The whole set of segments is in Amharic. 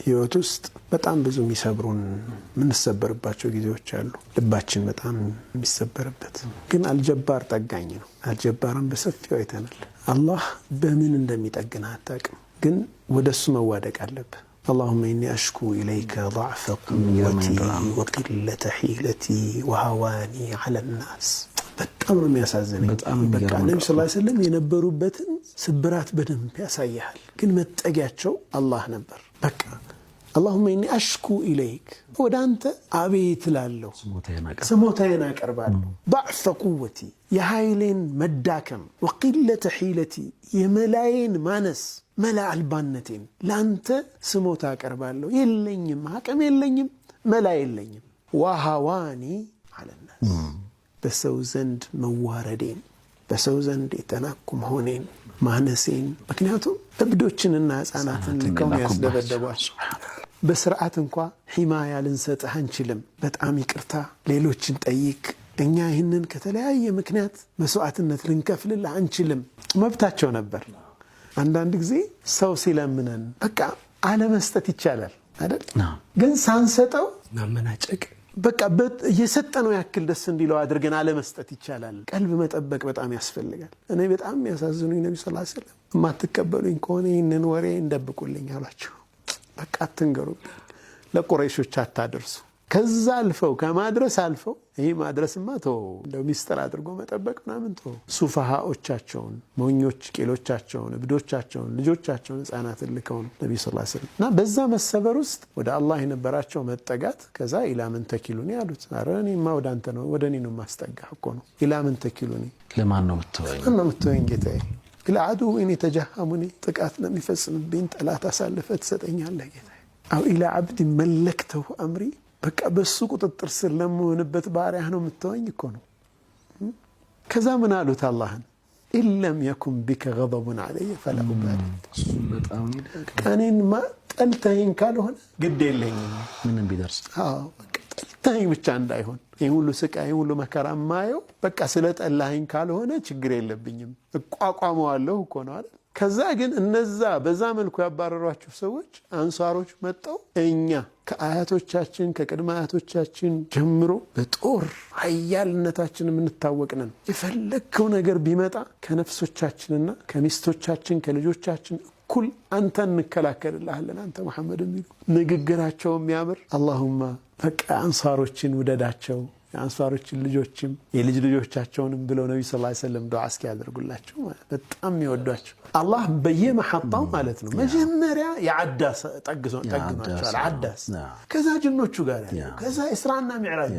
ህይወት ውስጥ በጣም ብዙ የሚሰብሩን ምንሰበርባቸው ጊዜዎች አሉ። ልባችን በጣም የሚሰበርበት ግን አልጀባር ጠጋኝ ነው። አልጀባርን በሰፊው አይተናል። አላህ በምን እንደሚጠግን አታውቅም፣ ግን ወደሱ መዋደቅ አለብህ። اللهم إني أشكو إليك ضعف قوتي وقلة حيلتي وهواني على الناس. በጣም ነው የሚያሳዝነኝ። በቃ ነብዩ ሰለላሁ ዐለይሂ ወሰለም የነበሩበትን ስብራት በደንብ ያሳያል። ግን መጠጊያቸው አላህ ነበር። በቃ اللهم إني أشكو إليك ወደ አንተ አቤት እላለሁ፣ ስሞታዬን አቀርባለሁ። ضعف قوتي የኃይሌን መዳከም፣ وقلة حيلتي የመላዬን ማነስ፣ መላ አልባነቴን ለአንተ ስሞታ አቀርባለሁ። የለኝም፣ አቅም የለኝም፣ መላ የለኝም። ወሃዋኒ على الناس በሰው ዘንድ መዋረዴን፣ በሰው ዘንድ የተናኩ መሆኔን፣ ማነሴን። ምክንያቱም እብዶችንና ህፃናትን ልከው ያስደበደቧቸው በስርዓት እንኳ ሒማያ ልንሰጥህ አንችልም፣ በጣም ይቅርታ ሌሎችን ጠይቅ፣ እኛ ይህንን ከተለያየ ምክንያት መስዋዕትነት ልንከፍልልህ አንችልም መብታቸው ነበር። አንዳንድ ጊዜ ሰው ሲለምነን በቃ አለመስጠት ይቻላል አይደል? ግን ሳንሰጠው ማመናጨቅ፣ በቃ የሰጠነው ያክል ደስ እንዲለው አድርገን አለመስጠት ይቻላል። ቀልብ መጠበቅ በጣም ያስፈልጋል። እኔ በጣም የሚያሳዝኑኝ ነብዩ ሰለላሁ ዐለይሂ ወሰለም የማትቀበሉኝ ከሆነ ይህንን ወሬ እንደብቁልኝ አሏቸው። በቃ አትንገሩብኝ፣ ለቁረይሾች አታደርሱ። ከዛ አልፈው ከማድረስ አልፈው ይሄ ማድረስማ ተው እንደው ሚስጥር አድርጎ መጠበቅ ምናምን ተው። ሱፋሃዎቻቸውን፣ ሞኞች ቄሎቻቸውን፣ እብዶቻቸውን፣ ልጆቻቸውን፣ ህፃናትን ልከው ነብዩ ሰለላሁ ዐለይሂ ወሰለም እና በዛ መሰበር ውስጥ ወደ አላህ የነበራቸው መጠጋት። ከዛ ኢላ ምን ተኪሉኒ አሉት። ኧረ እኔማ ወደ አንተ ነው፣ ወደ እኔ ነው ማስጠጋህ እኮ ነው። ኢላ ምን ተኪሉኒ ለማን ነው የምትወኝ? ማን ነው የምትወኝ ጌታዬ? ለአዱ እኔ ተጀሃሙኒ ጥቃት ለሚፈጽምብኝ ጠላት አሳልፈህ ትሰጠኛለህ ጌታዬ። አው ኢላ አብድ መለክተሁ አምሪ በቃ በሱ ቁጥጥር ስር ለምሆንበት ባሪያህ ነው የምትወኝ እኮ ነው። ከዛ ምን አሉት አላህን? ኢለም የኩን ቢከ ገضቡን ዐለየ ፈላ ኡባሊ። በጣም ቀኔን ጠልተኸኝ ካልሆነ ግድ የለኝም ምንም ቢደርስ። በቃ ጠልተኸኝ ብቻ እንዳይሆን ይህ ሁሉ ስቃይ ሁሉ መከራ ማየው በቃ ስለጠላኸኝ ካልሆነ ችግር የለብኝም እቋቋመዋለሁ እኮ ነው አይደል? ከዛ ግን እነዛ በዛ መልኩ ያባረሯቸው ሰዎች አንሷሮች መጣው እኛ ከአያቶቻችን ከቅድመ አያቶቻችን ጀምሮ በጦር ኃያልነታችን የምንታወቅነን የፈለከው ነገር ቢመጣ ከነፍሶቻችንና ከሚስቶቻችን ከልጆቻችን እኩል አንተን እንከላከልልሃለን አንተ መሐመድ የሚሉ ንግግራቸው የሚያምር። አላሁማ በቃ አንሷሮችን ውደዳቸው፣ የአንሷሮችን ልጆችም የልጅ ልጆቻቸውንም ብለው ነብዩ ሰለላሁ ዐለይሂ ወሰለም ዱዓ እስኪያደርጉላቸው በጣም ይወዷቸው። አላህ በየመሐጣው ማለት ነው መጀመሪያ የዓዳስ ጠግኗቸዋል። ዓዳስ ከዛ ጅኖቹ ጋር ያለው ከዛ ኢስራና ሚዕራጅ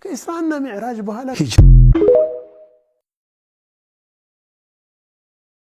ከኢስራና ሚዕራጅ በኋላ